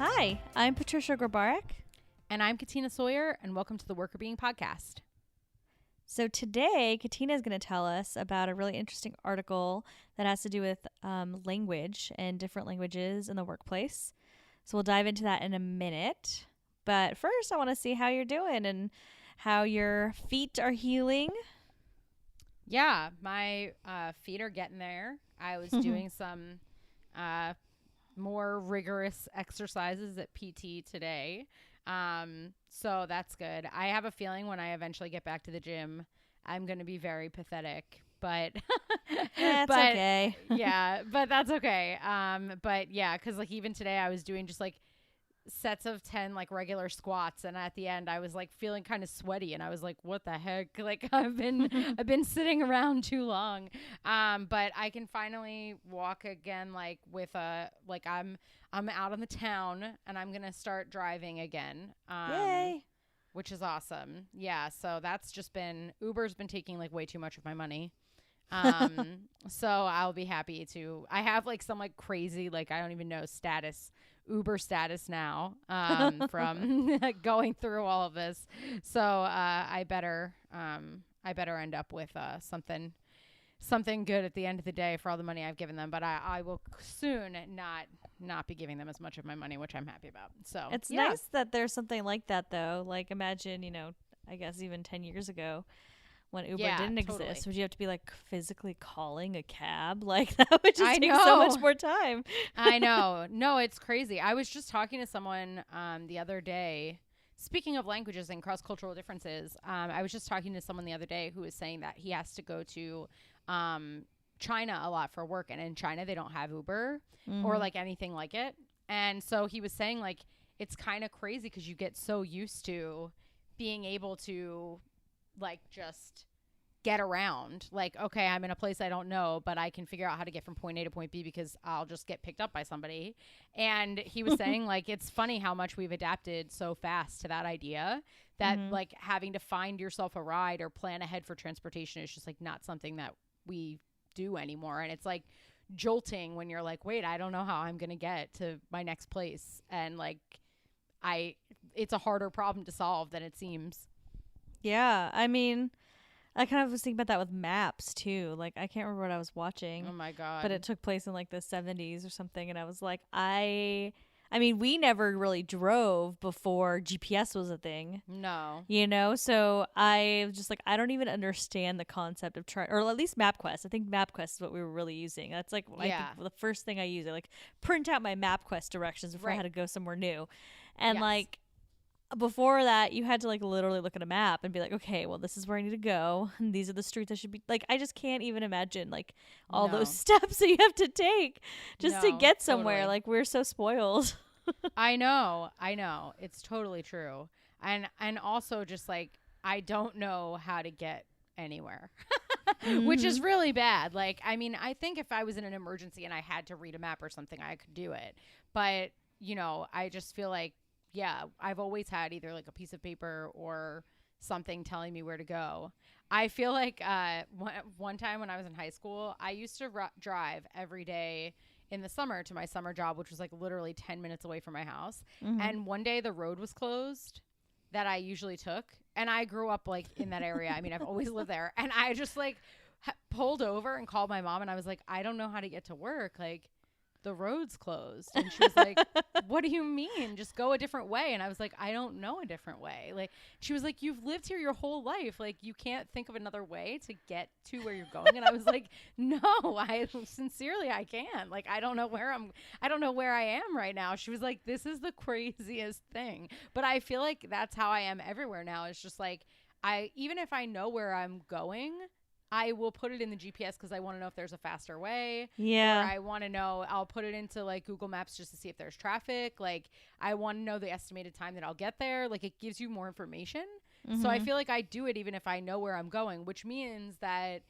Hi, I'm Patricia Grabarek. And I'm Katina Sawyer, and welcome to the Workr Being podcast. So today, Katina is going to tell us about a really interesting article that has to do with language and different languages in the workplace. So we'll dive into that in a minute. But first, I want to see how you're doing and how your feet are healing. Yeah, my feet are getting there. I was doing some more rigorous exercises at PT today. So that's good. I have a feeling when I eventually get back to the gym, I'm going to be very pathetic, but That's okay. Yeah, but that's okay. But yeah, cause like even today I was doing just like sets of 10 like regular squats, and at the end I was like feeling kind of sweaty, and I was like, what the heck? Like I've been sitting around too long. But I can finally walk again, like with a like I'm out on the town and I'm gonna start driving again. Yay. Which is awesome. Yeah, so that's just been Uber's been taking like way too much of my money. So I'll be happy to. I have like some like crazy, like I don't even know Uber status now, from going through all of this. So I better end up with something good at the end of the day for all the money I've given them. But I will soon not be giving them as much of my money, which I'm happy about. So It's nice that there's something like that, though. Like imagine, I guess even 10 years ago, when Uber didn't exist, would you have to be like physically calling a cab? Like that would just take so much more time. I know. No, it's crazy. I was just talking to someone the other day. Speaking of languages and cross-cultural differences, I was just talking to someone the other day who was saying that he has to go to China a lot for work, and in China they don't have Uber or like anything like it. And so he was saying like it's kind of crazy because you get so used to being able to like just get around, like, okay, I'm in a place I don't know, but I can figure out how to get from point A to point B because I'll just get picked up by somebody. And he was saying like it's funny how much we've adapted so fast to that idea that like having to find yourself a ride or plan ahead for transportation is just like not something that we do anymore. And it's like jolting when you're like, wait, I don't know how I'm gonna get to my next place, and like it's a harder problem to solve than it seems. Yeah, I mean, I kind of was thinking about that with maps too. Like I can't remember what I was watching. Oh my god! But it took place in like the 70s or something, and I was like, I mean, we never really drove before GPS was a thing. No. So I was just like, I don't even understand the concept of trying, or at least MapQuest. I think MapQuest is what we were really using. That's like I think the first thing I use. I like print out my MapQuest directions before I had to go somewhere new, and like. Before that, you had to like literally look at a map and be like, okay, well, this is where I need to go, and these are the streets I should be like. I just can't even imagine like all those steps that you have to take just to get somewhere. Totally. Like we're so spoiled. I know, it's totally true, and also just like I don't know how to get anywhere, which is really bad. Like, I mean, I think if I was in an emergency and I had to read a map or something, I could do it, but I just feel like. Yeah, I've always had either like a piece of paper or something telling me where to go. I feel like one time when I was in high school, I used to drive every day in the summer to my summer job, which was like literally 10 minutes away from my house. And one day the road was closed that I usually took. And I grew up like in that area. I mean, I've always lived there. And I just like pulled over and called my mom, and I was like, I don't know how to get to work. Like, the road's closed. And she was like, what do you mean? Just go a different way. And I was like, I don't know a different way. Like, she was like, you've lived here your whole life. Like, you can't think of another way to get to where you're going. And I was like, no, I can't. Like, I don't know where I am right now. She was like, this is the craziest thing. But I feel like that's how I am everywhere now. It's just like, even if I know where I'm going, I will put it in the GPS because I want to know if there's a faster way. Yeah. Or I want to know, I'll put it into like Google Maps just to see if there's traffic. Like I want to know the estimated time that I'll get there. Like it gives you more information. So I feel like I do it even if I know where I'm going, which means that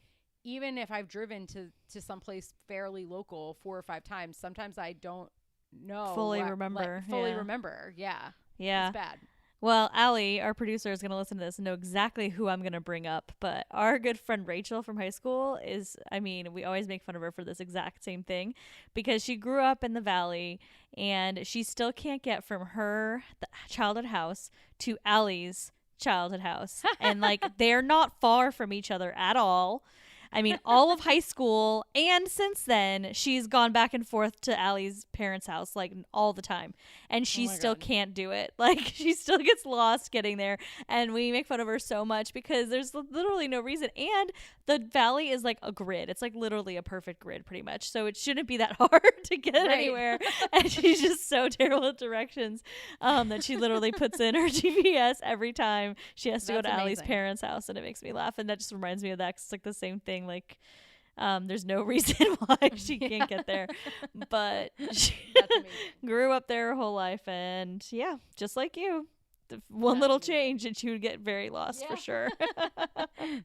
even if I've driven to someplace fairly local 4 or 5 times, sometimes I don't know. Fully remember. Remember. Yeah. Yeah. It's bad. Well, Allie, our producer, is going to listen to this and know exactly who I'm going to bring up. But our good friend Rachel from high school is, I mean, we always make fun of her for this exact same thing because she grew up in the Valley and she still can't get from her childhood house to Allie's childhood house. And like, they're not far from each other at all. I mean, all of high school and since then, she's gone back and forth to Allie's parents' house like all the time. And she still can't do it. Like, she still gets lost getting there. And we make fun of her so much because there's literally no reason. And the Valley is like a grid. It's like literally a perfect grid pretty much. So it shouldn't be that hard to get anywhere. And she's just so terrible at directions that she literally puts in her GPS every time she has to go to Allie's parents' house. And it makes me laugh. And that just reminds me of that 'cause it's like the same thing. Like, there's no reason why she can't get there, but she grew up there her whole life, and yeah, just like you, one little change and she would get very lost for sure.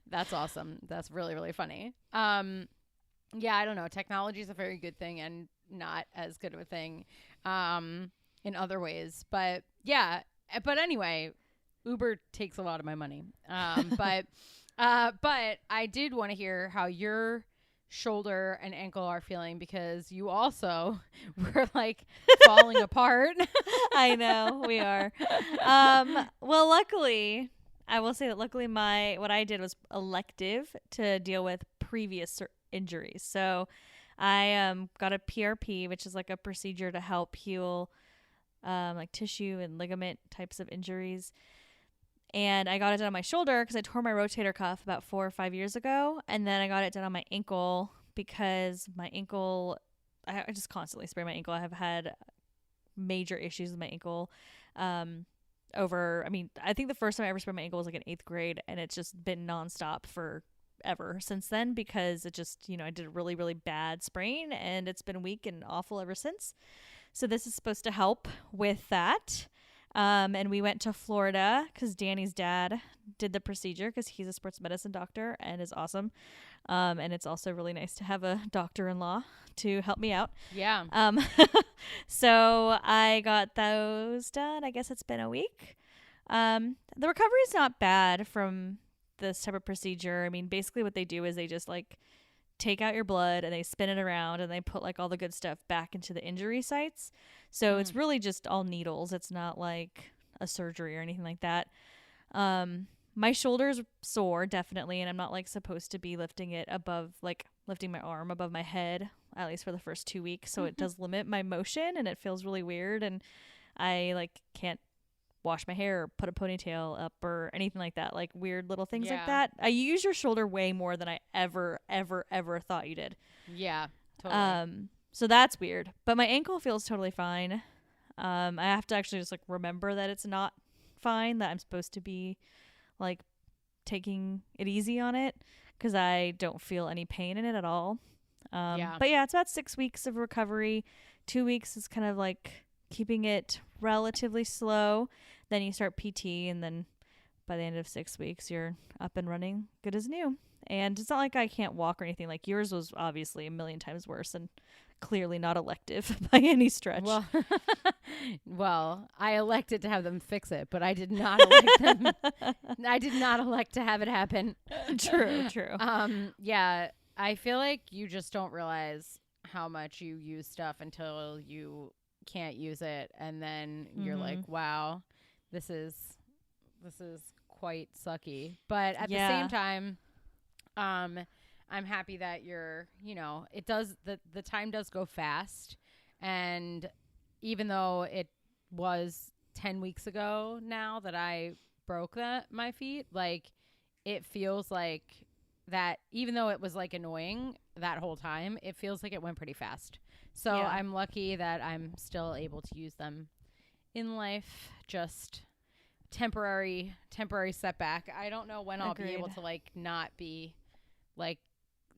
That's awesome. That's really, really funny. Yeah, I don't know. Technology is a very good thing and not as good of a thing in other ways, but yeah. But anyway, Uber takes a lot of my money. But I did want to hear how your shoulder and ankle are feeling because you also were like falling apart. I know we are. Well, luckily, I will say that luckily what I did was elective to deal with previous injuries. So I got a PRP, which is like a procedure to help heal like tissue and ligament types of injuries. And I got it done on my shoulder because I tore my rotator cuff about 4 or 5 years ago. And then I got it done on my ankle because my ankle, I just constantly sprain my ankle. I have had major issues with my ankle I think the first time I ever sprained my ankle was like in 8th grade. And it's just been nonstop forever since then because it just, I did a really, really bad sprain and it's been weak and awful ever since. So this is supposed to help with that. And we went to Florida because Danny's dad did the procedure because he's a sports medicine doctor and is awesome. And it's also really nice to have a doctor-in-law to help me out. Yeah. So I got those done. I guess it's been a week. The recovery is not bad from this type of procedure. I mean, basically what they do is they just like take out your blood and they spin it around and they put like all the good stuff back into the injury sites. So it's really just all needles. It's not like a surgery or anything like that. My shoulder's sore definitely, and I'm not like supposed to be lifting my arm above my head, at least for the first 2 weeks. So it does limit my motion and it feels really weird. And I like can't wash my hair or put a ponytail up or anything like that, like weird little things like that. I use your shoulder way more than I ever thought you did. Yeah, totally. So that's weird, but my ankle feels totally fine. I have to actually just like remember that it's not fine, that I'm supposed to be like taking it easy on it because I don't feel any pain in it at all. But yeah, it's about 6 weeks of recovery. 2 weeks is kind of like keeping it relatively slow. Then you start PT, and then by the end of 6 weeks, you're up and running good as new. And it's not like I can't walk or anything. Like yours was obviously a million times worse and clearly not elective by any stretch. Well, I elected to have them fix it, but I did not elect them. I did not elect to have it happen. True. Yeah, I feel like you just don't realize how much you use stuff until you can't use it, and then you're like, wow, this is quite sucky. But at the same time, I'm happy that the time does go fast, and even though it was 10 weeks ago now that I broke my feet, like it feels like that, even though it was like annoying that whole time, it feels like it went pretty fast. So I'm lucky that I'm still able to use them in life. Just temporary setback. I don't know when I'll be able to like not be like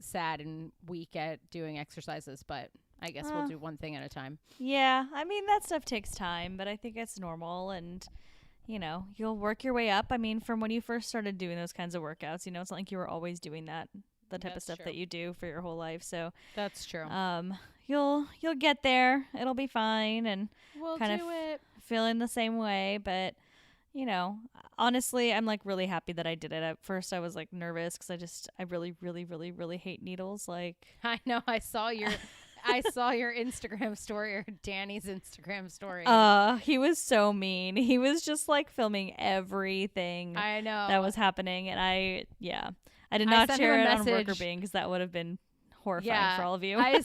sad and weak at doing exercises, but I guess we'll do one thing at a time. Yeah, I mean that stuff takes time, but I think it's normal, and you'll work your way up. I mean, from when you first started doing those kinds of workouts, it's not like you were always doing the type of stuff that you do for your whole life. So that's true. You'll get there. It'll be fine, and we'll kind do of it. Feeling the same way, but you know, honestly, I'm like really happy that I did it. At first, I was like nervous because I really, really, really, really hate needles. Like, I know. I saw your Instagram story, or Danny's Instagram story. He was so mean. He was just like filming everything I know that was happening, and I did not share it on Workr because that would have been horrifying for all of you. I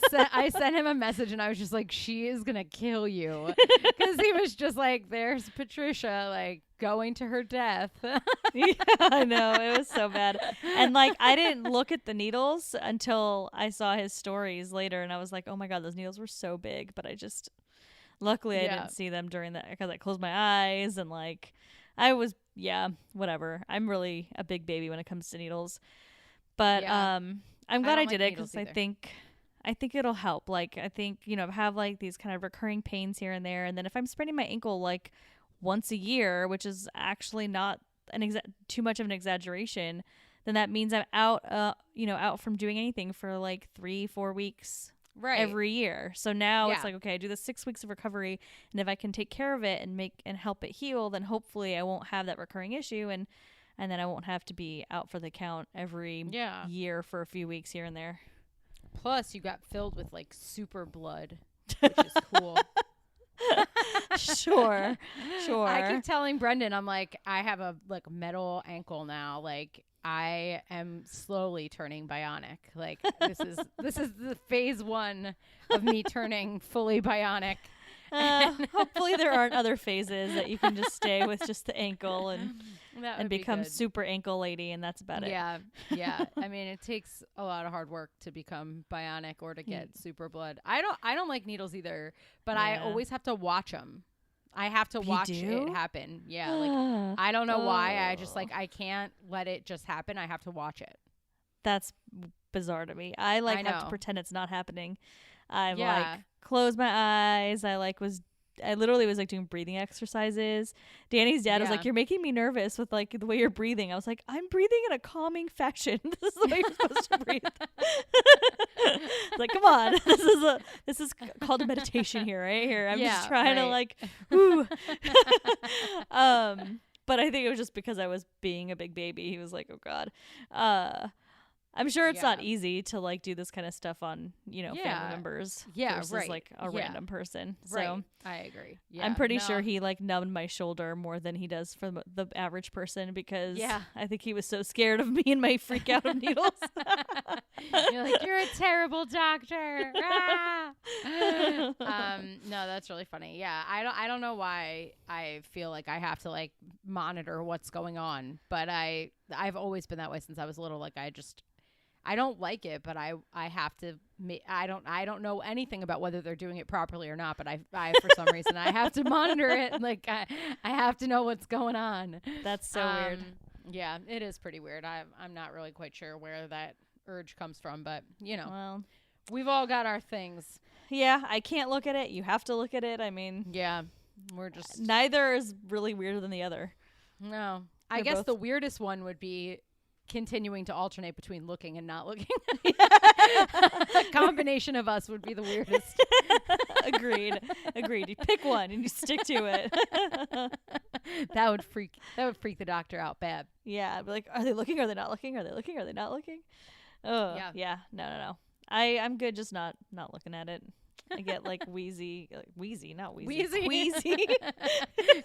sent him a message, and I was just like, she is gonna kill you, because he was just like, there's Patricia, like, going to her death. Yeah, I know, it was so bad. And like, I didn't look at the needles until I saw his stories later, and I was like, oh my god, those needles were so big. But luckily I didn't see them during that, because I closed my eyes, and like, I was whatever. I'm really a big baby when it comes to needles. But I'm glad I did it, because I think it'll help. Like, I think, you know, have like these kind of recurring pains here and there. And then if I'm spraining my ankle like once a year, which is actually not too much of an exaggeration, then that means I'm out, out from doing anything for like 3-4 weeks every year. So now it's like, okay, I do the 6 weeks of recovery, and if I can take care of it and help it heal, then hopefully I won't have that recurring issue, and then I won't have to be out for the count every year for a few weeks here and there. Plus, you got filled with like super blood, which is cool. Sure. I keep telling Brendan, I'm like, I have a like metal ankle now. Like, I am slowly turning bionic. Like, this is the phase 1 of me turning fully bionic. Hopefully there aren't other phases that you can just stay with just the ankle and become super ankle lady, and that's about it. Yeah. I mean, it takes a lot of hard work to become bionic or to get super blood. I don't like needles either, but I always have to watch them. I have to watch it happen. Yeah, like, I don't know why. I just like, I can't let it just happen. I have to watch it. That's bizarre to me. I have to pretend it's not happening. Like close my eyes. I literally was like doing breathing exercises. Danny's dad was like, you're making me nervous with like the way you're breathing. I was like, I'm breathing in a calming fashion. This is the way you're supposed to breathe. Like, come on. This is called a meditation here, right? Here. I'm just trying to like, whoo. But I think it was just because I was being a big baby. He was like, oh God. I'm sure it's not easy to like do this kind of stuff on, family members versus like a random person. So I agree. Yeah, I'm pretty sure he like numbed my shoulder more than he does for the average person, because I think he was so scared of me and my freak out of needles. You're like, you're a terrible doctor. No, that's really funny. Yeah, I don't know why I feel like I have to like monitor what's going on, but I've always been that way since I was little. Like, I don't like it, but I have to. I don't know anything about whether they're doing it properly or not. But I for some reason I have to monitor it. Like, I have to know what's going on. That's so weird. Yeah, it is pretty weird. I'm not really quite sure where that urge comes from, but well, we've all got our things. Yeah, I can't look at it. You have to look at it. I mean, we're just neither is really weirder than the other. No, I guess the weirdest one would be continuing to alternate between looking and not looking. A combination of us would be the weirdest. Agreed. You pick one and you stick to it. That would freak the doctor out bad. Yeah, I'd be like, are they looking? Are they not looking? Are they looking? Are they not looking? Oh, yeah. No. I'm good just not looking at it. I get like wheezy, not wheezy. Queasy.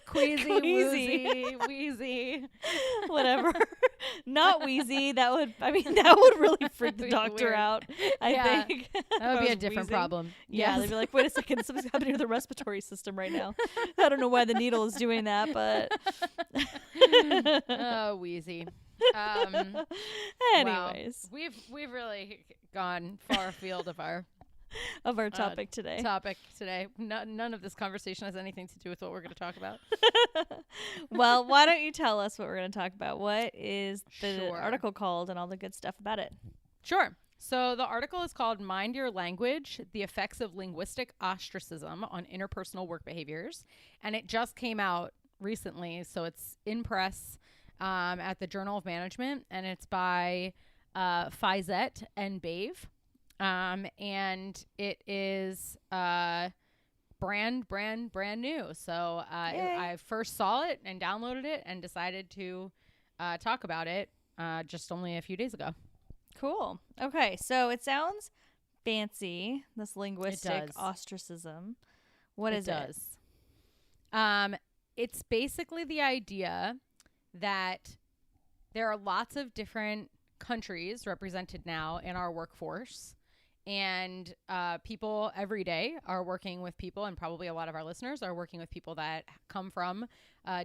Queasy, wheezy. Whatever. Not wheezy. That would really freak the doctor weird. Out. I think that would be a different problem. Yeah, they'd be like, wait a second, something's happening to the respiratory system right now. I don't know why the needle is doing that, but oh, wheezy. Anyways, wow. We've really gone far afield of our topic today. None of this conversation has anything to do with what we're going to talk about. Well, why don't you tell us what we're going to talk about? What is the article called and all the good stuff about it? Sure. So the article is called Mind Your Language, The Effects of Linguistic Ostracism on Interpersonal Work Behaviors. And it just came out recently, so it's in press at the Journal of Management, and it's by Fiset and Bhave. And it is brand new. So I first saw it and downloaded it and decided to talk about it just only a few days ago. Cool. Okay, so it sounds fancy, this linguistic ostracism. What is it? It's basically the idea that there are lots of different countries represented now in our workforce, and people every day are working with people, and probably a lot of our listeners are working with people that come from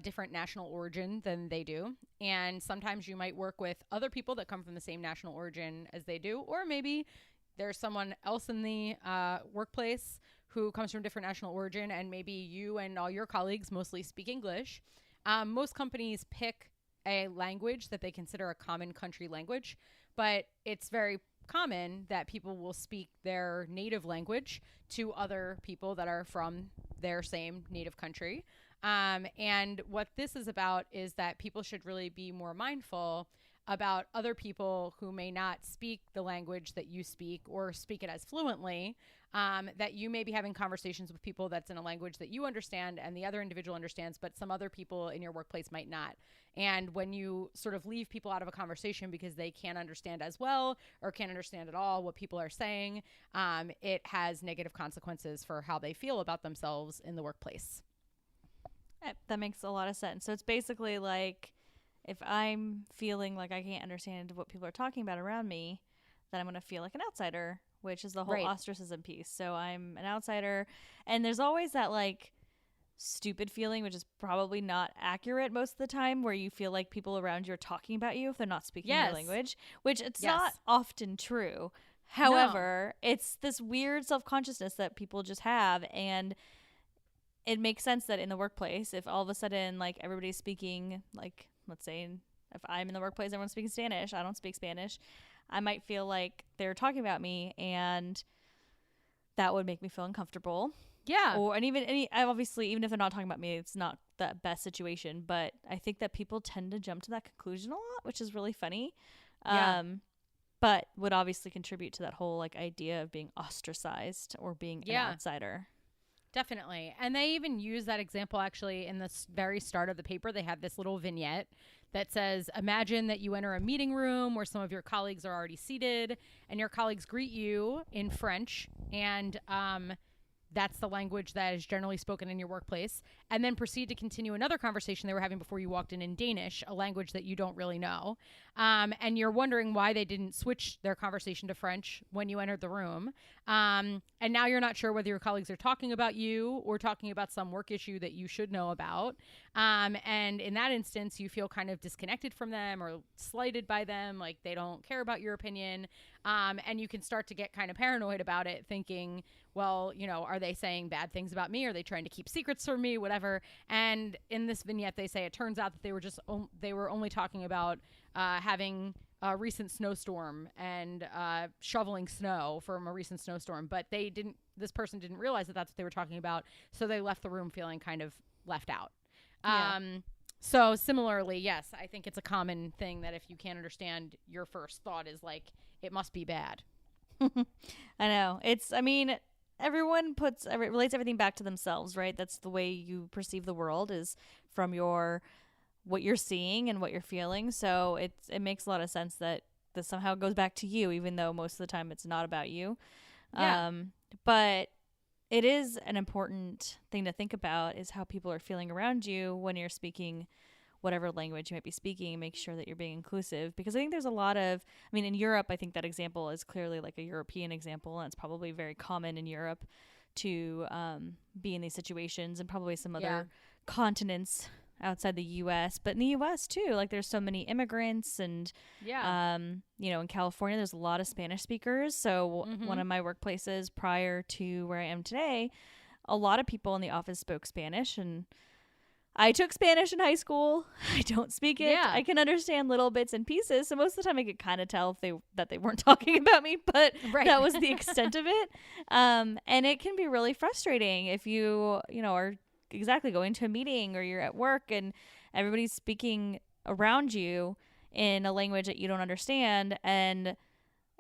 different national origin than they do. And sometimes you might work with other people that come from the same national origin as they do, or maybe there's someone else in the workplace who comes from different national origin, and maybe you and all your colleagues mostly speak English. Most companies pick a language that they consider a common country language, but it's very common that people will speak their native language to other people that are from their same native country. And what this is about is that people should really be more mindful about other people who may not speak the language that you speak or speak it as fluently, that you may be having conversations with people that's in a language that you understand and the other individual understands, but some other people in your workplace might not. And when you sort of leave people out of a conversation because they can't understand as well or can't understand at all what people are saying, it has negative consequences for how they feel about themselves in the workplace. That makes a lot of sense. So it's basically like, if I'm feeling like I can't understand what people are talking about around me, then I'm going to feel like an outsider, which is the whole ostracism piece. So I'm an outsider. And there's always that like stupid feeling, which is probably not accurate most of the time, where you feel like people around you are talking about you if they're not speaking your language, which it's not often true. However, it's this weird self-consciousness that people just have. And it makes sense that in the workplace, if all of a sudden like everybody's speaking, like, let's say if I'm in the workplace, everyone's speaking Spanish, I don't speak Spanish, I might feel like they're talking about me, and that would make me feel uncomfortable. Yeah. Obviously, even if they're not talking about me, it's not the best situation, but I think that people tend to jump to that conclusion a lot, which is really funny. Yeah. But would obviously contribute to that whole like idea of being ostracized or being an outsider. Definitely. And they even use that example actually in the very start of the paper. They have this little vignette that says, imagine that you enter a meeting room where some of your colleagues are already seated and your colleagues greet you in French, and that's the language that is generally spoken in your workplace, and then proceed to continue another conversation they were having before you walked in Danish, a language that you don't really know. And you're wondering why they didn't switch their conversation to French when you entered the room. And now you're not sure whether your colleagues are talking about you or talking about some work issue that you should know about. And in that instance, you feel kind of disconnected from them or slighted by them, like they don't care about your opinion. And you can start to get kind of paranoid about it, thinking, well, you know, are they saying bad things about me? Are they trying to keep secrets from me? Whatever. And in this vignette, they say it turns out that they were only talking about having a recent snowstorm and shoveling snow from a recent snowstorm. But this person didn't realize that that's what they were talking about. So they left the room feeling kind of left out. Yeah. So similarly, yes, I think it's a common thing that if you can't understand, your first thought is like, it must be bad. I know. Everyone relates everything back to themselves, right? That's the way you perceive the world, is from what you're seeing and what you're feeling. So it makes a lot of sense that this somehow goes back to you, even though most of the time it's not about you. Yeah. But it is an important thing to think about, is how people are feeling around you when you're speaking whatever language you might be speaking. Make sure that you're being inclusive, because I think there's a lot of, in Europe, I think that example is clearly like a European example, and it's probably very common in Europe to be in these situations, and probably some other continents outside the U.S. But in the U.S. too, like there's so many immigrants, and in California there's a lot of Spanish speakers. So one of my workplaces prior to where I am today, a lot of people in the office spoke Spanish, and I took Spanish in high school. I don't speak it. Yeah. I can understand little bits and pieces. So most of the time I could kind of tell that they weren't talking about me, but that was the extent of it. And it can be really frustrating if you are exactly going to a meeting or you're at work and everybody's speaking around you in a language that you don't understand, and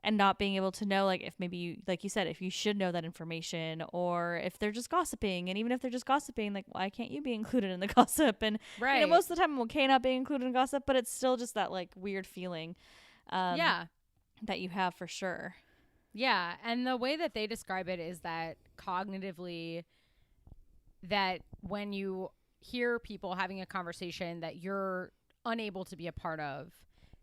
and not being able to know, like, if maybe you, like you said, if you should know that information, or if they're just gossiping. And even if they're just gossiping, like, why can't you be included in the gossip? And most of the time I'm okay not being included in gossip, but it's still just that like weird feeling that you have for sure. Yeah. And the way that they describe it is that cognitively, that when you hear people having a conversation that you're unable to be a part of,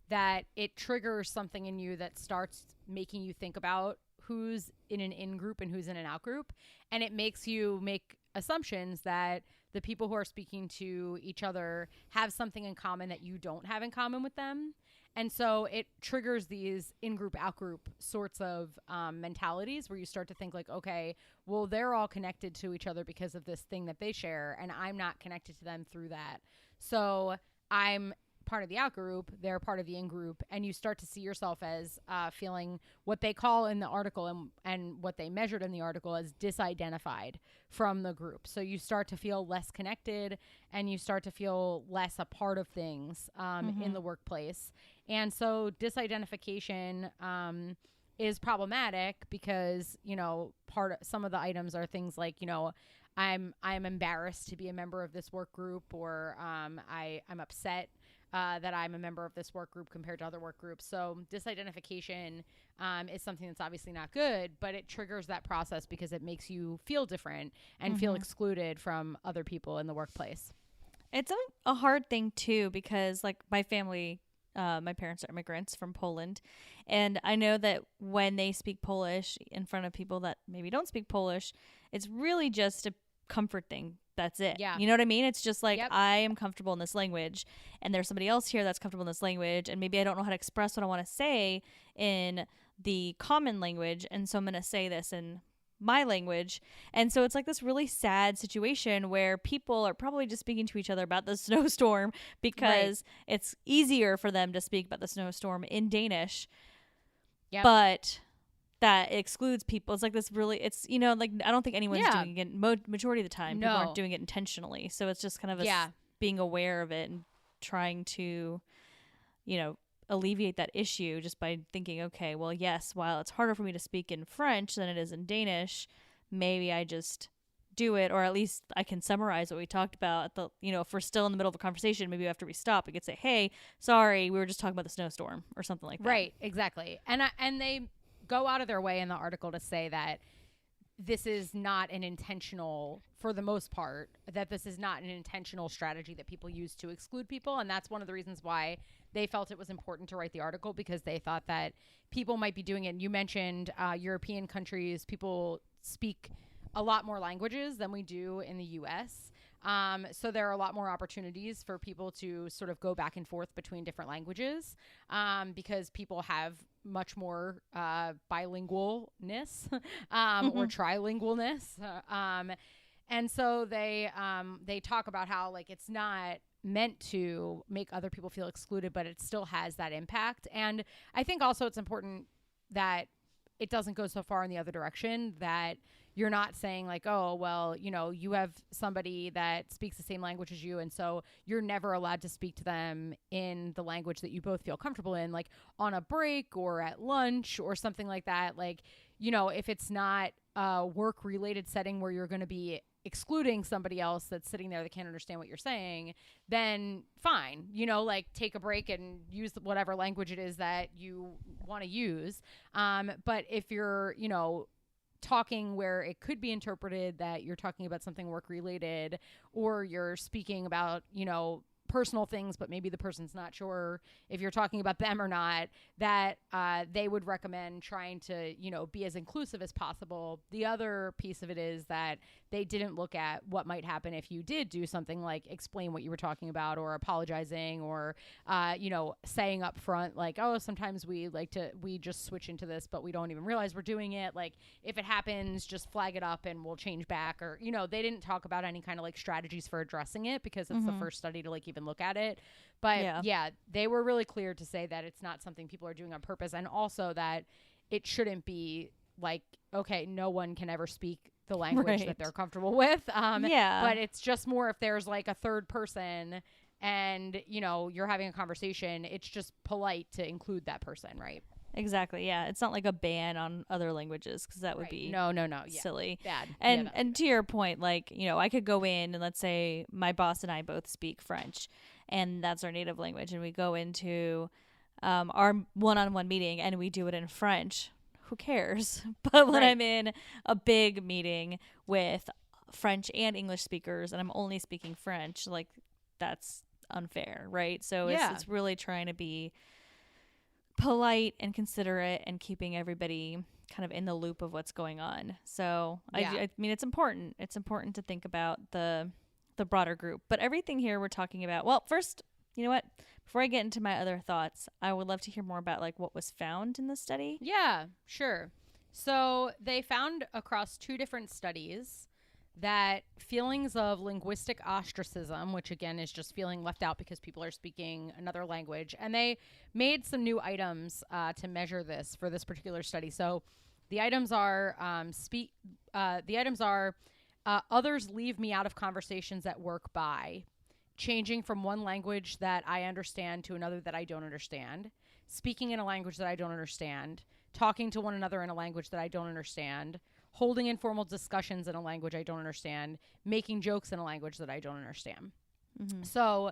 that it triggers something in you that starts making you think about who's in an in group and who's in an out group. And it makes you make assumptions that the people who are speaking to each other have something in common that you don't have in common with them. And so it triggers these in-group, out-group sorts of mentalities where you start to think like, okay, well, they're all connected to each other because of this thing that they share, and I'm not connected to them through that. So I'm part of the out-group, they're part of the in-group, and you start to see yourself as feeling what they call in the article and what they measured in the article as disidentified from the group. So you start to feel less connected, and you start to feel less a part of things in the workplace. And so disidentification is problematic because, some of the items are things like, I'm embarrassed to be a member of this work group, or I'm upset that I'm a member of this work group compared to other work groups. So disidentification is something that's obviously not good, but it triggers that process because it makes you feel different and feel excluded from other people in the workplace. It's a hard thing too, because like my family, my parents are immigrants from Poland, and I know that when they speak Polish in front of people that maybe don't speak Polish, it's really just a comfort thing. That's it. Yeah. You know what I mean? It's just like, I am comfortable in this language, and there's somebody else here that's comfortable in this language, and maybe I don't know how to express what I want to say in the common language, and so I'm going to say this in my language. And so it's like this really sad situation where people are probably just speaking to each other about the snowstorm because it's easier for them to speak about the snowstorm in Danish. But that excludes people. It's like this really, it's, like, I don't think anyone's doing it majority of the time. People aren't doing it intentionally. So it's just kind of being aware of it and trying to, alleviate that issue just by thinking, okay, well, yes, while it's harder for me to speak in French than it is in Danish, maybe I just do it, or at least I can summarize what we talked about at the, if we're still in the middle of a conversation, maybe after we stop, we could say, hey, sorry, we were just talking about the snowstorm or something like that. Right, exactly. And they go out of their way in the article to say that this is not an intentional, for the most part, that this is not an intentional strategy that people use to exclude people. And that's one of the reasons why they felt it was important to write the article, because they thought that people might be doing it. And you mentioned European countries, people speak a lot more languages than we do in the U.S. So there are a lot more opportunities for people to sort of go back and forth between different languages because people have much more bilingualness or trilingualness. And so they talk about how like it's not meant to make other people feel excluded, but it still has that impact. And I think also it's important that it doesn't go so far in the other direction, that you're not saying like, oh, well, you have somebody that speaks the same language as you, and so you're never allowed to speak to them in the language that you both feel comfortable in, like on a break or at lunch or something like that. Like, if it's not a work-related setting where you're going to be excluding somebody else that's sitting there that can't understand what you're saying, then fine, like take a break and use whatever language it is that you want to use. But if you're, talking where it could be interpreted that you're talking about something work related, or you're speaking about, personal things, but maybe the person's not sure if you're talking about them or not, that they would recommend trying to, be as inclusive as possible. The other piece of it is that they didn't look at what might happen if you did do something like explain what you were talking about, or apologizing, or, saying up front, like, oh, sometimes we just switch into this, but we don't even realize we're doing it. Like, if it happens, just flag it up and we'll change back. Or, they didn't talk about any kind of like strategies for addressing it, because it's the first study to like even look at it. But yeah, they were really clear to say that it's not something people are doing on purpose, and also that it shouldn't be like, okay, no one can ever speak the language that they're comfortable with. But it's just more if there's like a third person and, you're having a conversation, it's just polite to include that person, right? Exactly. Yeah. It's not like a ban on other languages because that would be no. silly. Bad. And to your point, like, I could go in and let's say my boss and I both speak French and that's our native language. And we go into our one-on-one meeting and we do it in French. Who cares? But when I'm in a big meeting with French and English speakers and I'm only speaking French, like that's unfair, right? So it's really trying to be polite and considerate and keeping everybody kind of in the loop of what's going on. So I mean, it's important. It's important to think about the broader group. But everything here we're talking about. Well, first, you know what? Before I get into my other thoughts, I would love to hear more about like what was found in the study. Yeah, sure. So they found across 2 different studies that feelings of linguistic ostracism, which again is just feeling left out because people are speaking another language, and they made some new items to measure this for this particular study. So the items are others leave me out of conversations at work by changing from one language that I understand to another that I don't understand, speaking in a language that I don't understand, talking to one another in a language that I don't understand, holding informal discussions in a language I don't understand, making jokes in a language that I don't understand. Mm-hmm. So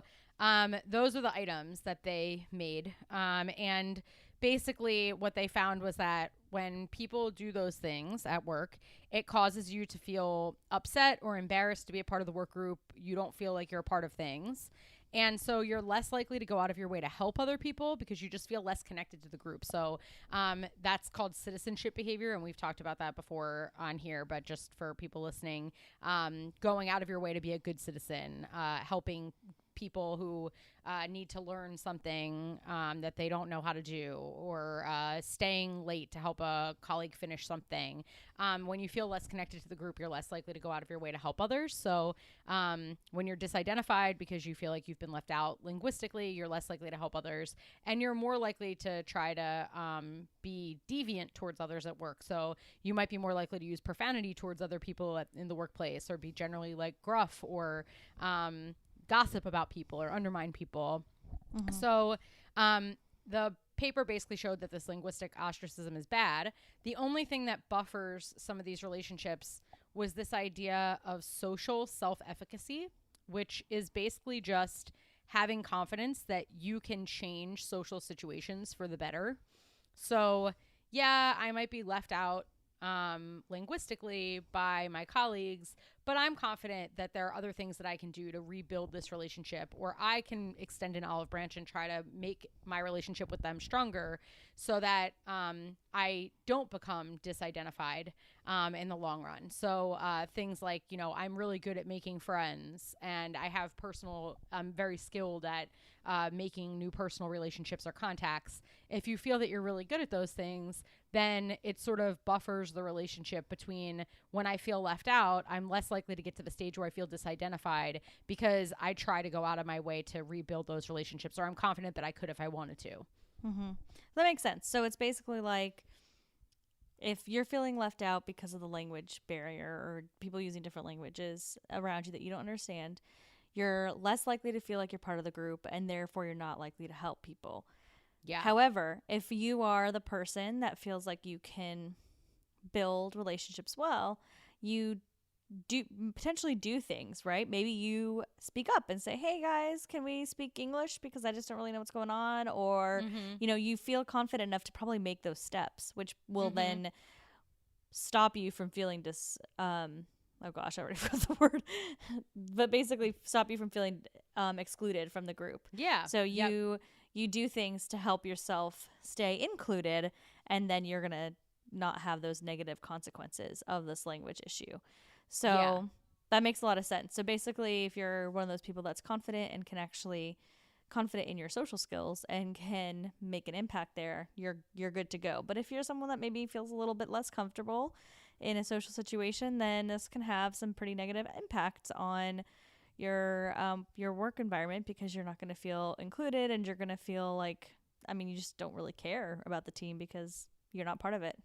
those are the items that they made. And basically what they found was that when people do those things at work, it causes you to feel upset or embarrassed to be a part of the work group. You don't feel like you're a part of things. And so you're less likely to go out of your way to help other people because you just feel less connected to the group. So that's called citizenship behavior. And we've talked about that before on here, but just for people listening, going out of your way to be a good citizen, helping people who need to learn something that they don't know how to do, or staying late to help a colleague finish something. When you feel less connected to the group, you're less likely to go out of your way to help others. So when you're disidentified because you feel like you've been left out linguistically, you're less likely to help others, and you're more likely to try to be deviant towards others at work. So you might be more likely to use profanity towards other people in the workplace, or be generally like gruff, or gossip about people or undermine people. Mm-hmm. So the paper basically showed that this linguistic ostracism is bad. The only thing that buffers some of these relationships was this idea of social self-efficacy, which is basically just having confidence that you can change social situations for the better. So yeah, I might be left out linguistically by my colleagues, but I'm confident that there are other things that I can do to rebuild this relationship, or I can extend an olive branch and try to make my relationship with them stronger so that I don't become disidentified in the long run. So things like, I'm really good at making friends, and I'm very skilled at making new personal relationships or contacts. If you feel that you're really good at those things, then it sort of buffers the relationship between when I feel left out, I'm less likely to get to the stage where I feel disidentified because I try to go out of my way to rebuild those relationships, or I'm confident that I could if I wanted to. Mm-hmm. That makes sense. So it's basically like if you're feeling left out because of the language barrier or people using different languages around you that you don't understand, you're less likely to feel like you're part of the group, and therefore you're not likely to help people. Yeah. However, if you are the person that feels like you can build relationships well, you do potentially do things, right? Maybe you speak up and say, hey guys, can we speak English because I just don't really know what's going on? Or, you feel confident enough to probably make those steps, which will then stop you from feeling oh gosh, I already forgot the word, but basically stop you from feeling excluded from the group. Yeah. So you do things to help yourself stay included, and then you're going to not have those negative consequences of this language issue. So that makes a lot of sense. So basically, if you're one of those people that's confident and can actually confident in your social skills and can make an impact there, you're good to go. But if you're someone that maybe feels a little bit less comfortable in a social situation, then this can have some pretty negative impacts on your work environment, because you're not going to feel included, and you're going to feel like, you just don't really care about the team because you're not part of it.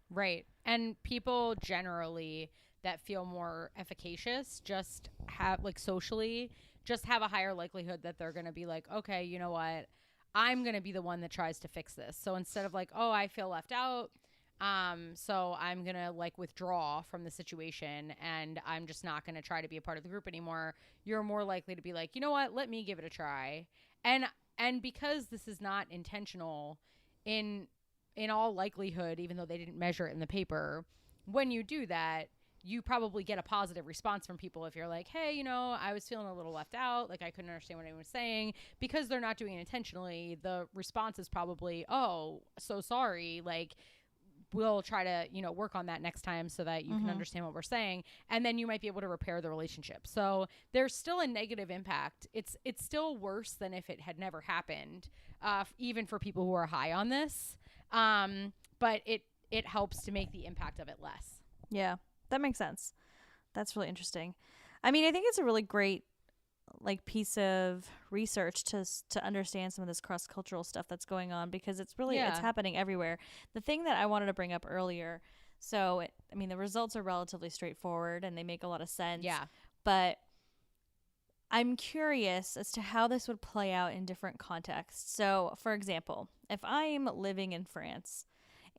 Right. And people generally that feel more efficacious just have, like, socially, just have a higher likelihood that they're going to be like, okay, you know what? I'm going to be the one that tries to fix this. So instead of like, oh, I feel left out, so I'm going to like withdraw from the situation and I'm just not going to try to be a part of the group anymore. You're more likely to be like, you know what, let me give it a try. And because this is not intentional, in all likelihood, even though they didn't measure it in the paper, when you do that, you probably get a positive response from people if you're like, hey, you know, I was feeling a little left out. Like, I couldn't understand what anyone was saying. Because they're not doing it intentionally, the response is probably, oh, so sorry. Like, we'll try to, you know, work on that next time so that you can understand what we're saying. And then you might be able to repair the relationship. So there's still a negative impact. It's still worse than if it had never happened, even for people who are high on this. But it helps to make the impact of it less. Yeah. That makes sense. That's really interesting. I mean, I think it's a really great like piece of research to understand some of this cross-cultural stuff that's going on, because it's really it's happening everywhere. The thing that I wanted to bring up earlier, so I mean, the results are relatively straightforward and they make a lot of sense. Yeah. But I'm curious as to how this would play out in different contexts. So, for example, if I'm living in France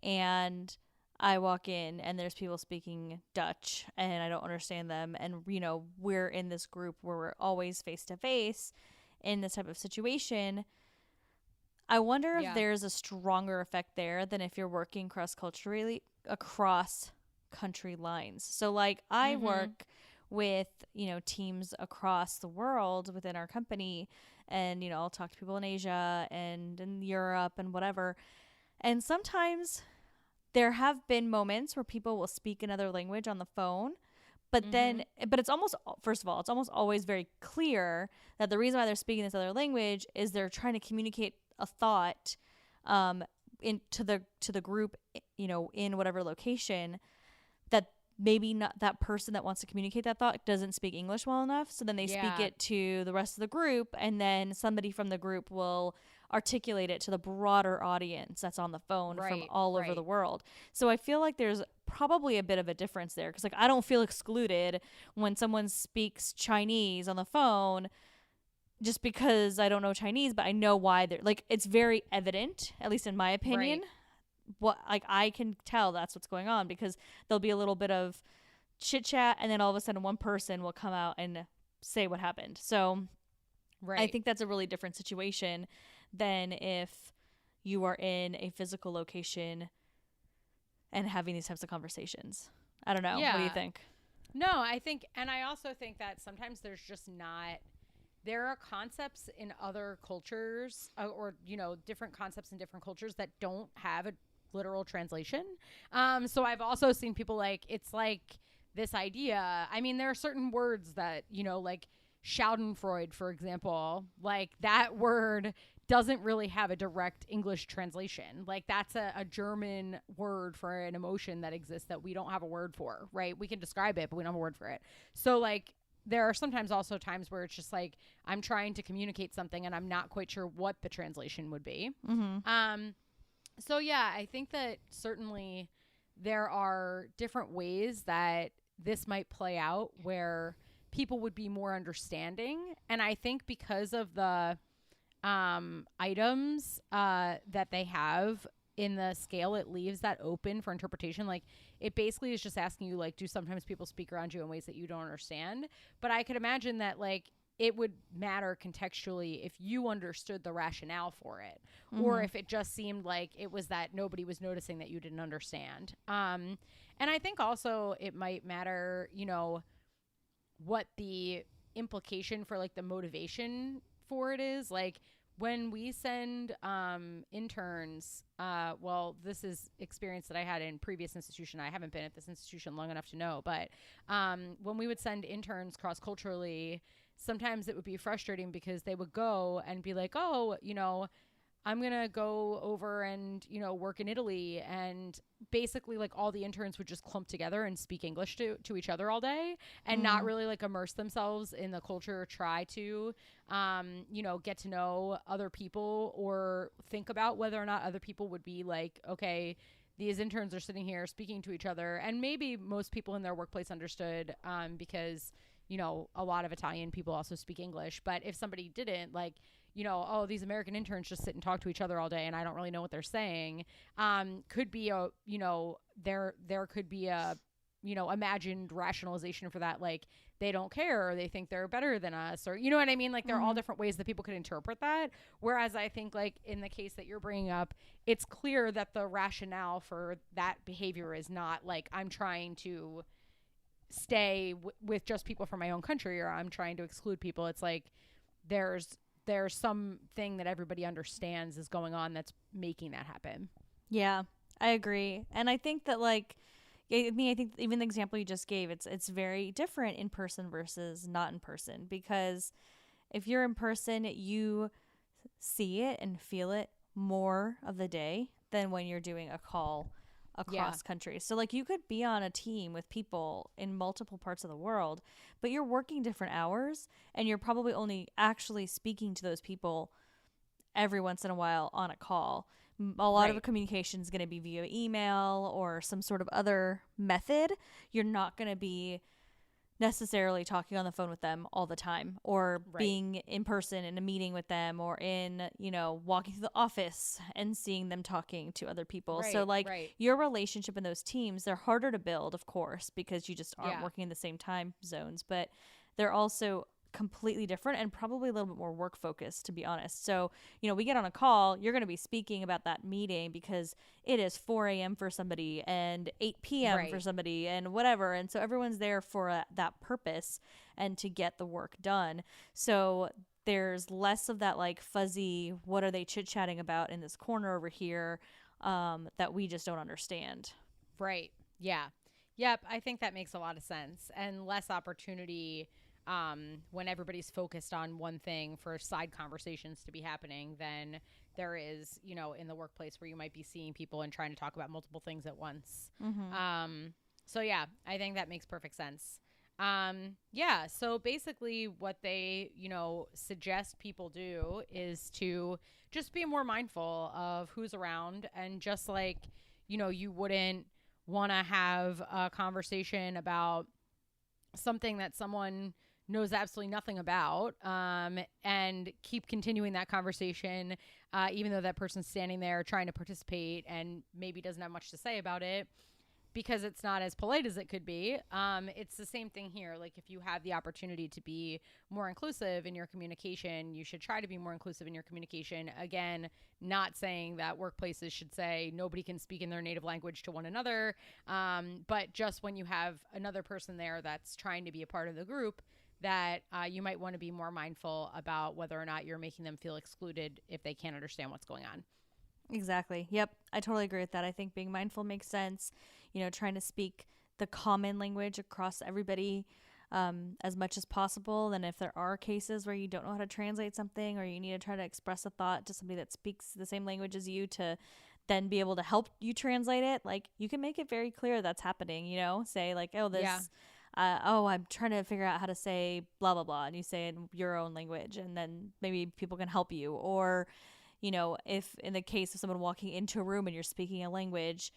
and I walk in and there's people speaking Dutch and I don't understand them, and you know, we're in this group where we're always face to face in this type of situation, I wonder if there's a stronger effect there than if you're working cross-culturally across country lines. So like I work with, you know, teams across the world within our company, and you know, I'll talk to people in Asia and in Europe and whatever, and sometimes there have been moments where people will speak another language on the phone, but but it's almost, first of all, it's almost always very clear that the reason why they're speaking this other language is they're trying to communicate a thought into the group, you know, in whatever location, that maybe not that person that wants to communicate that thought doesn't speak English well enough. So then they speak it to the rest of the group, and then somebody from the group will articulate it to the broader audience that's on the phone from all over the world. So I feel like there's probably a bit of a difference there, because like I don't feel excluded when someone speaks Chinese on the phone just because I don't know Chinese, but I know why they're like, it's very evident, at least in my opinion. What, like, I can tell that's what's going on, because there'll be a little bit of chit chat and then all of a sudden one person will come out and say what happened. So I think that's a really different situation than if you are in a physical location and having these types of conversations. I don't know. What do you think? No, I think, and I also think that sometimes there's just not, there are concepts in other cultures or, you know, different concepts in different cultures that don't have a literal translation. So I've also seen people like, it's like this idea. I mean, there are certain words that, you know, like Schadenfreude, for example, like that word doesn't really have a direct English translation. Like that's a German word for an emotion that exists that we don't have a word for, right? We can describe it, but we don't have a word for it. So like there are sometimes also times where it's just like I'm trying to communicate something and I'm not quite sure what the translation would be. So yeah, I think that certainly there are different ways that this might play out where people would be more understanding. And I think because of the items that they have in the scale, it leaves that open for interpretation. Like it basically is just asking you, like, do sometimes people speak around you in ways that you don't understand? But I could imagine that like it would matter contextually if you understood the rationale for it, or if it just seemed like it was that nobody was noticing that you didn't understand. And I think also it might matter, you know, what the implication for like the motivation for it is. Like when we send interns, well, this is experience that I had in previous institution. I haven't been at this institution long enough to know, but when we would send interns cross-culturally, sometimes it would be frustrating because they would go and be like, oh, you know, I'm going to go over and, you know, work in Italy. And basically like all the interns would just clump together and speak English to each other all day and not really like immerse themselves in the culture or try to, you know, get to know other people or think about whether or not other people would be like, okay, these interns are sitting here speaking to each other. And maybe most people in their workplace understood because, you know, a lot of Italian people also speak English. But if somebody didn't, like, oh, these American interns just sit and talk to each other all day and I don't really know what they're saying, could be there could be a, imagined rationalization for that. Like, they don't care, or they think they're better than us, or, you know what I mean? Like, there are all different ways that people could interpret that. Whereas I think, like, in the case that you're bringing up, it's clear that the rationale for that behavior is not like, I'm trying to stay with just people from my own country, or I'm trying to exclude people. It's like, there's something that everybody understands is going on that's making that happen. Yeah, I agree. And I think that, like, I think even the example you just gave, it's very different in person versus not in person, because if you're in person, you see it and feel it more of the day than when you're doing a call across countries. So, like, you could be on a team with people in multiple parts of the world, but you're working different hours, and you're probably only actually speaking to those people every once in a while on a call. A lot of communication is going to be via email or some sort of other method. You're not going to be necessarily talking on the phone with them all the time, or being in person in a meeting with them, or in, walking through the office and seeing them talking to other people. So, like, your relationship in those teams, they're harder to build, of course, because you just aren't working in the same time zones, but they're also completely different and probably a little bit more work focused, to be honest. So, we get on a call, you're going to be speaking about that meeting because it is 4 a.m. for somebody and 8 p.m. for somebody and whatever. And so everyone's there for that purpose and to get the work done. So there's less of that, like, fuzzy, what are they chit-chatting about in this corner over here, that we just don't understand. Right. Yeah. Yep. I think that makes a lot of sense, and less opportunity when everybody's focused on one thing for side conversations to be happening than there is, in the workplace, where you might be seeing people and trying to talk about multiple things at once. So yeah, I think that makes perfect sense. So basically what they, suggest people do is to just be more mindful of who's around, and just like, you wouldn't want to have a conversation about something that someone knows absolutely nothing about, and keep continuing that conversation, even though that person's standing there trying to participate and maybe doesn't have much to say about it because it's not as polite as it could be. It's the same thing here. Like, if you have the opportunity to be more inclusive in your communication, you should try to be more inclusive in your communication. Again, not saying that workplaces should say nobody can speak in their native language to one another, but just when you have another person there that's trying to be a part of the group, that you might want to be more mindful about whether or not you're making them feel excluded if they can't understand what's going on. Exactly. Yep. I totally agree with that. I think being mindful makes sense. Trying to speak the common language across everybody as much as possible. Then if there are cases where you don't know how to translate something, or you need to try to express a thought to somebody that speaks the same language as you to then be able to help you translate it, like, you can make it very clear that's happening, say, like, oh, this... I'm trying to figure out how to say blah, blah, blah. And you say it in your own language, and then maybe people can help you. Or, if in the case of someone walking into a room and you're speaking a language,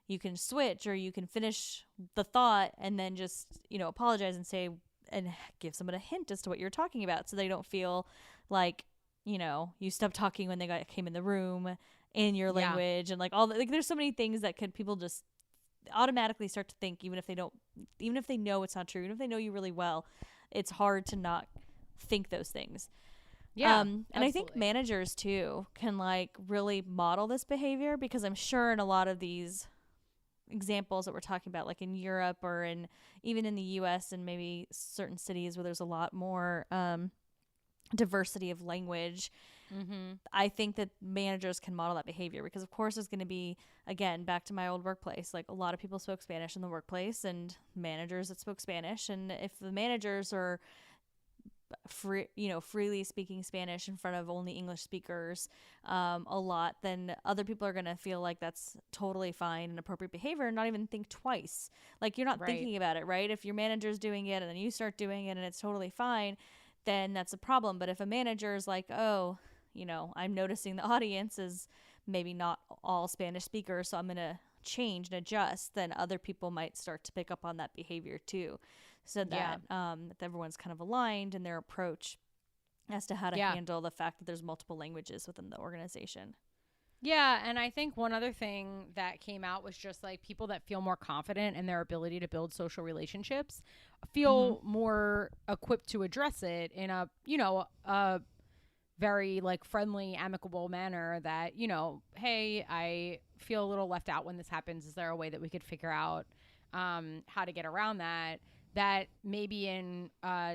you can switch, or you can finish the thought and then just, apologize and say, and give someone a hint as to what you're talking about, so they don't feel like, you stopped talking when they came in the room in your language. And like there's so many things that people just automatically start to think, even if they know it's not true, even if they know you really well, it's hard to not think those things. And I think managers too can, like, really model this behavior, because I'm sure in a lot of these examples that we're talking about, like in Europe or even in the US, and maybe certain cities where there's a lot more diversity of language, I think that managers can model that behavior, because of course there's going to be, again, back to my old workplace, like, a lot of people spoke Spanish in the workplace and managers that spoke Spanish. And if the managers are freely speaking Spanish in front of only English speakers a lot, then other people are going to feel like that's totally fine and appropriate behavior, and not even think twice. Like, you're not thinking about it, right? If your manager's doing it and then you start doing it and it's totally fine, then that's a problem. But if a manager is like, oh, I'm noticing the audience is maybe not all Spanish speakers, so I'm going to change and adjust, then other people might start to pick up on that behavior too. So that everyone's kind of aligned in their approach. as to how to handle the fact that there's multiple languages within the organization. Yeah, and I think one other thing that came out was just like people that feel more confident in their ability to build social relationships feel more equipped to address it in a, a very like friendly, amicable manner that, hey, I feel a little left out when this happens. Is there a way that we could figure out how to get around that? That maybe in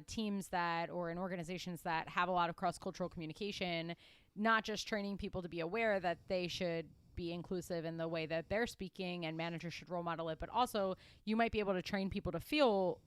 teams that or in organizations that have a lot of cross-cultural communication, not just training people to be aware that they should be inclusive in the way that they're speaking and managers should role model it, but also you might be able to train people to feel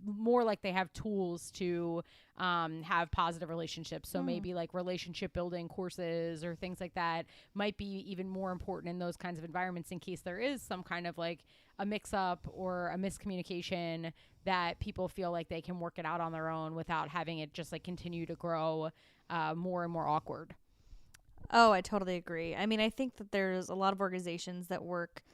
more like they have tools to have positive relationships. So maybe like relationship building courses or things like that might be even more important in those kinds of environments in case there is some kind of like a mix up or a miscommunication that people feel like they can work it out on their own without having it just like continue to grow more and more awkward. Oh, I totally agree. I mean, I think that there's a lot of organizations that work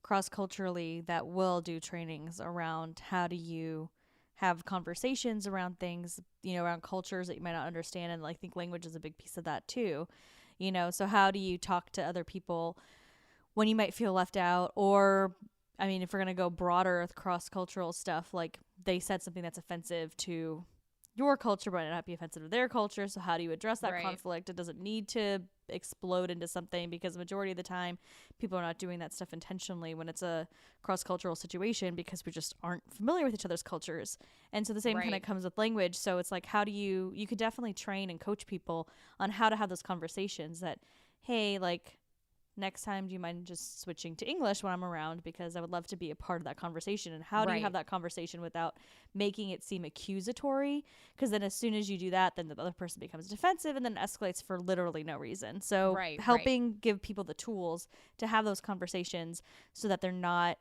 cross-culturally that will do trainings around how do you have conversations around things, around cultures that you might not understand. And I think language is a big piece of that too. So how do you talk to other people when you might feel left out? Or, I mean, if we're going to go broader with cross-cultural stuff, like they said something that's offensive to your culture but not be offensive to their culture. So how do you address that conflict? It doesn't need to explode into something, because the majority of the time people are not doing that stuff intentionally when it's a cross-cultural situation, because we just aren't familiar with each other's cultures. And so the same kind of comes with language. So it's like, how do you could definitely train and coach people on how to have those conversations that, hey, like, next time, do you mind just switching to English when I'm around, because I would love to be a part of that conversation? And how do you have that conversation without making it seem accusatory? Because then as soon as you do that, then the other person becomes defensive and then escalates for literally no reason. So helping give people the tools to have those conversations so that they're not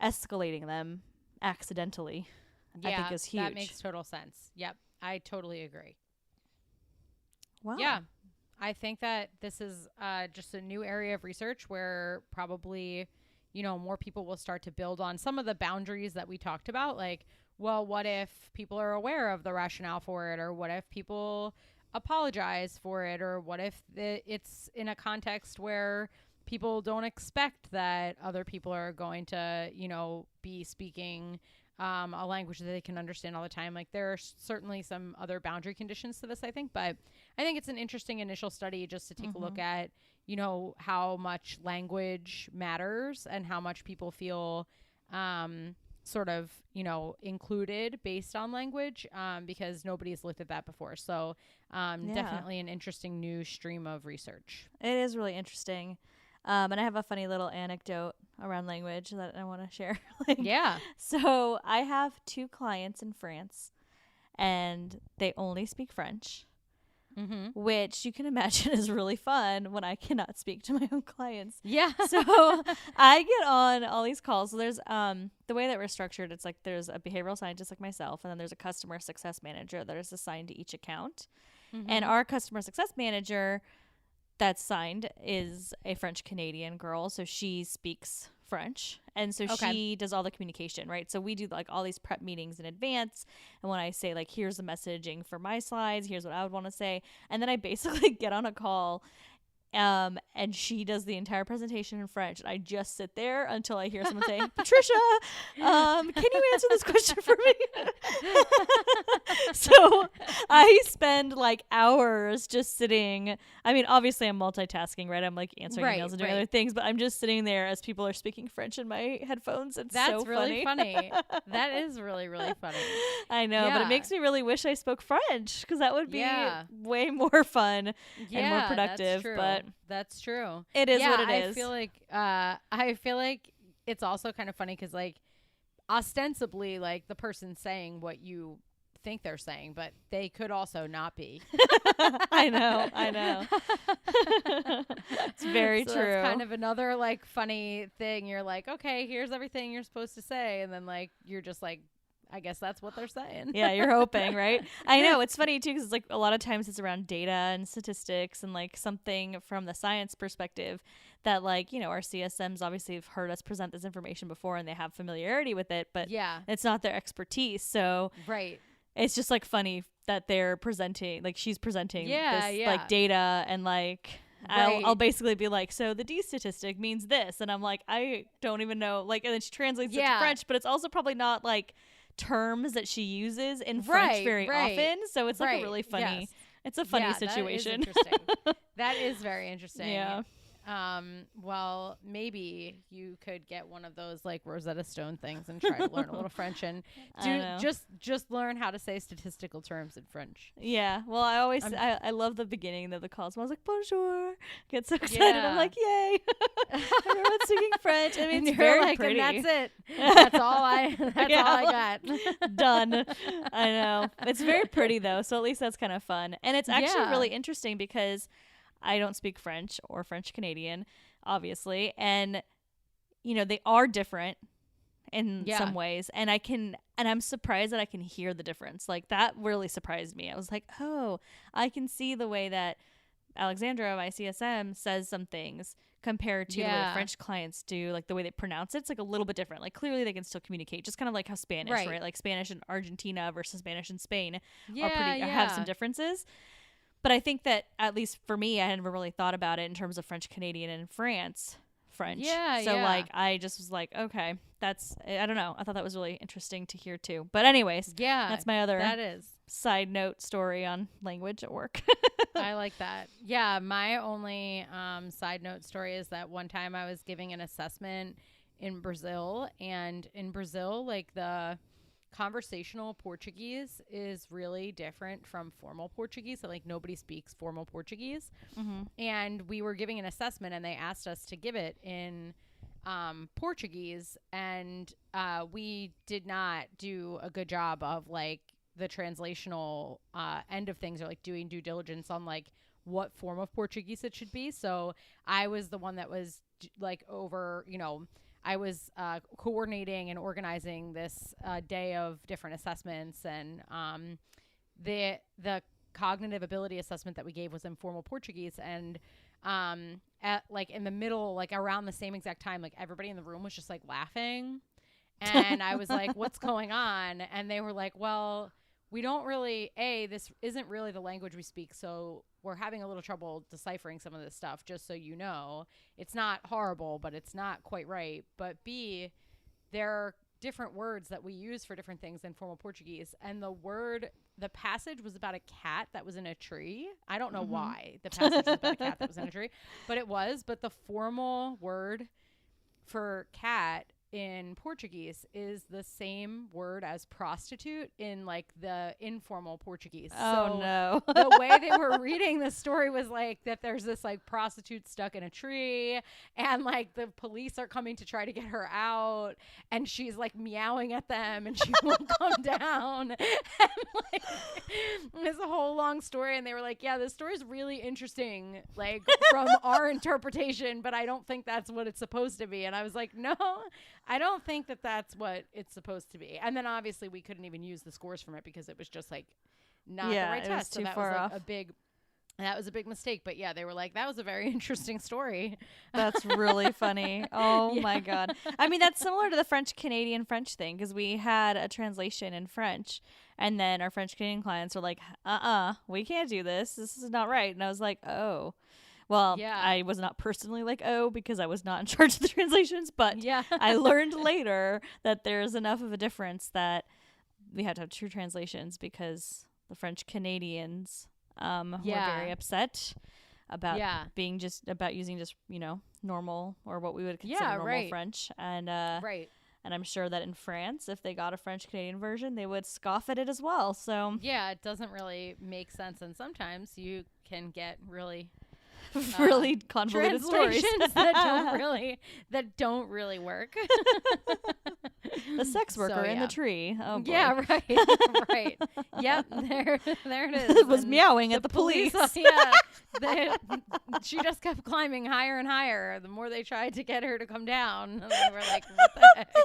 escalating them accidentally, I think is huge. That makes total sense. Yep. I totally agree. Wow. Yeah. I think that this is just a new area of research where probably, more people will start to build on some of the boundaries that we talked about. Like, well, what if people are aware of the rationale for it? Or what if people apologize for it? Or what if it's in a context where people don't expect that other people are going to, be speaking a language that they can understand all the time? Like, there are certainly some other boundary conditions to this, I think, but I think it's an interesting initial study just to take a look at, how much language matters and how much people feel sort of, included based on language, because nobody's looked at that before. So definitely an interesting new stream of research. It is really interesting. And I have a funny little anecdote around language that I want to share. So I have 2 clients in France, and they only speak French, which you can imagine is really fun when I cannot speak to my own clients. Yeah. So I get on all these calls. So there's the way that we're structured, it's like there's a behavioral scientist like myself, and then there's a customer success manager that is assigned to each account. And our customer success manager that's signed is a French Canadian girl, so she speaks French, and so she does all the communication, right? So we do like all these prep meetings in advance, and when I say like, here's the messaging for my slides, here's what I would want to say, and then I basically get on a call, and she does the entire presentation in French, and I just sit there until I hear someone say, Patricia, can you answer this question for me? So I spend like hours just sitting. I mean, obviously I'm multitasking, right? I'm like answering emails and doing other things, but I'm just sitting there as people are speaking French in my headphones. It's That's so really funny. That is really, really funny. I know, but it makes me really wish I spoke French, because that would be way more fun and more productive. But that's true. It is what it is. I feel like it's also kind of funny because like ostensibly like the person's saying what you think they're saying, but they could also not be. I know. It's very true. That's kind of another like funny thing. You're like, okay, here's everything you're supposed to say, and then like you're just like, I guess that's what they're saying. Yeah, you're hoping, right? I know. It's funny, too, because it's like a lot of times it's around data and statistics and like something from the science perspective that like, our CSMs obviously have heard us present this information before and they have familiarity with it, but it's not their expertise. So it's just like funny that they're presenting, like she's presenting this like data, and like I'll basically be like, so the D statistic means this, and I'm like, I don't even know, like, and then she translates it to French, but it's also probably not like terms that she uses in French very often, so it's like a really funny it's a funny situation. That is interesting. That is very interesting. Yeah. Well, maybe you could get one of those like Rosetta Stone things and try to learn a little French and just learn how to say statistical terms in French. Yeah. Well, I always I love the beginning of the calls. I was like, bonjour. Get so excited. I'm like, yay. Everyone's speaking French. I mean, it's very like, pretty. And that's it. That's all I got. Done. I know. It's very pretty though, so at least that's kind of fun. And it's actually really interesting because I don't speak French or French Canadian, obviously. And, you know, they are different in some ways. And I'm surprised that I can hear the difference. Like, that really surprised me. I was like, oh, I can see the way that Alexandra, my CSM, says some things compared to the way French clients do, like the way they pronounce it. It's like a little bit different. Like, clearly they can still communicate, just kind of like how Spanish, right? Like Spanish in Argentina versus Spanish in Spain have some differences. But I think that, at least for me, I had never really thought about it in terms of French Canadian and French. Like, I just was like, okay, I don't know. I thought that was really interesting to hear too. But anyways, that's my other side note story on language at work. I like that. Yeah, my only side note story is that one time I was giving an assessment in Brazil, and in Brazil, like, the conversational Portuguese is really different from formal Portuguese. So, like, nobody speaks formal Portuguese. Mm-hmm. And we were giving an assessment, and they asked us to give it in Portuguese, and we did not do a good job of, like, the translational end of things, or like doing due diligence on like what form of Portuguese it should be. So I was the one that was like I was coordinating and organizing this day of different assessments, and the cognitive ability assessment that we gave was in formal Portuguese, and at like in the middle, like around the same exact time, like everybody in the room was just like laughing, and I was like, what's going on? And they were like, well, we don't really, this isn't really the language we speak, so we're having a little trouble deciphering some of this stuff, just so you know. It's not horrible, but it's not quite right. But B, there are different words that we use for different things in formal Portuguese. And the passage was about a cat that was in a tree. I don't know why the passage was about a cat that was in a tree, but it was. But the formal word for cat in Portuguese is the same word as prostitute in like the informal Portuguese. Oh, no. The way they were reading the story was like that there's this like prostitute stuck in a tree, and like the police are coming to try to get her out, and she's like meowing at them, and she won't come down. And like it's a whole long story, and they were like, yeah, this story is really interesting, like from our interpretation, but I don't think that's what it's supposed to be. And I was like, no, I don't think that that's what it's supposed to be. And then obviously we couldn't even use the scores from it because it was just like not the right test. So that was like that was a big mistake. But yeah, they were like, that was a very interesting story. That's really funny. Oh my God. I mean, that's similar to the French Canadian French thing, because we had a translation in French, and then our French Canadian clients were like, we can't do this. This is not right. And I was like, oh. Well, I was not personally like, because I was not in charge of the translations, but I learned later that there's enough of a difference that we had to have two translations, because the French Canadians were very upset about using just, normal, or what we would consider normal French. And and I'm sure that in France, if they got a French Canadian version, they would scoff at it as well. So yeah, it doesn't really make sense, and sometimes you can get really really convoluted stories that don't really work. The sex worker in the tree. Oh boy. Yeah, right. Yep, there it is. It was meowing at the police. She just kept climbing higher and higher the more they tried to get her to come down. And they were like, what the heck?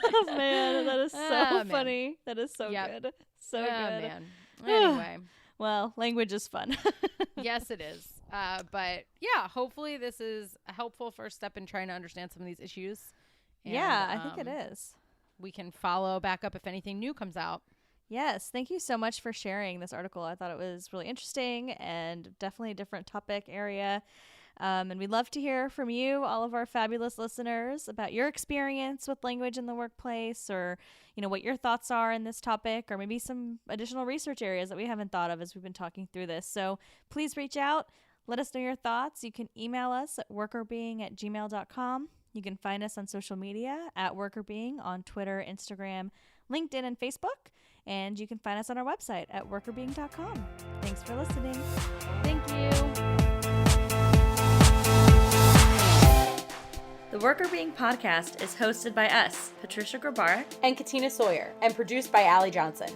Oh man, that is so funny. That is so good. So good. Man. Anyway. Well, language is fun. Yes, it is. But yeah, hopefully this is a helpful first step in trying to understand some of these issues. And, I think it is. we can follow back up if anything new comes out. Yes, thank you so much for sharing this article. I thought it was really interesting and definitely a different topic area. And we'd love to hear from you, all of our fabulous listeners, about your experience with language in the workplace, or, what your thoughts are in this topic, or maybe some additional research areas that we haven't thought of as we've been talking through this. So please reach out. Let us know your thoughts. You can email us at workrbeing@gmail.com. You can find us on social media at workrbeing on Twitter, Instagram, LinkedIn, and Facebook. And you can find us on our website at workrbeing.com. Thanks for listening. Thank you. The Workr Being podcast is hosted by us, Patricia Grabarek and Katina Sawyer, and produced by Allie Johnson.